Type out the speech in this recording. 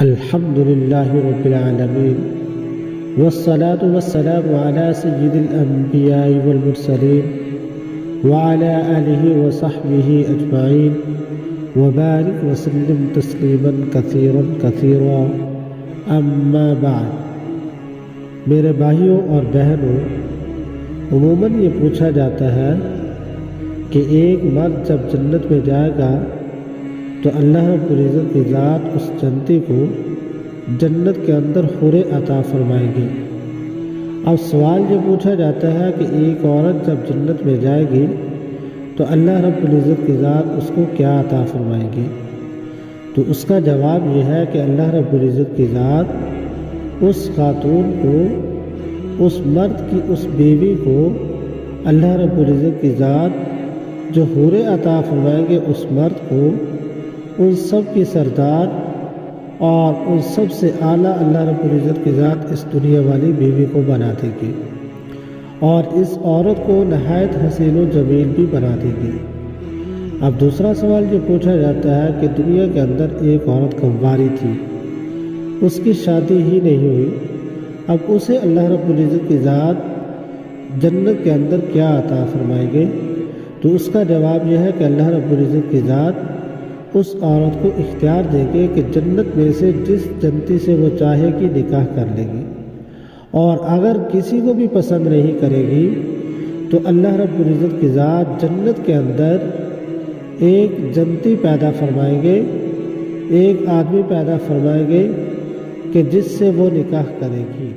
الحمد لله رب العالمين والصلاة والسلام على سيد الأنبياء والمرسلين وعلى آله وصحبه أجمعين وبارك وسلم تسليما كثيرا كثيرا اما بعد۔ میرے بھائیوں اور بہنوں، عموماً یہ پوچھا جاتا ہے کہ ایک مرد جب جنت میں جائے گا تو اللہ رب العزت کی ذات اس جنتی کو جنت کے اندر حوریں عطا فرمائے گی۔ اب سوال یہ پوچھا جاتا ہے کہ ایک عورت جب جنت میں جائے گی تو اللہ رب العزت کی ذات اس کو کیا عطا فرمائے گی؟ تو اس کا جواب یہ ہے کہ اللہ رب العزت کی ذات اس خاتون کو، اس مرد کی اس بیوی کو اللہ رب العزت کی ذات جو حوریں عطا فرمائیں گے اس مرد کو ان سب کی سردار اور ان سب سے اعلیٰ اللہ رب العزت کی ذات اس دنیا والی بیوی کو بنا دے گی، اور اس عورت کو نہایت حسین و جمیل بھی بنا دے گی۔ اب دوسرا سوال یہ پوچھا جاتا ہے کہ دنیا کے اندر ایک عورت کنواری تھی، اس کی شادی ہی نہیں ہوئی، اب اسے اللہ رب العزت کی ذات جنت کے اندر کیا عطا فرمائیں گے؟ تو اس کا جواب یہ ہے کہ اللہ رب العزت کی ذات اس عورت کو اختیار دے گے کہ جنت میں سے جس جنتی سے وہ چاہے گی نکاح کر لے گی، اور اگر کسی کو بھی پسند نہیں کرے گی تو اللہ رب العزت کی ذات جنت کے اندر ایک جنتی پیدا فرمائیں گے، ایک آدمی پیدا فرمائیں گے کہ جس سے وہ نکاح کرے گی۔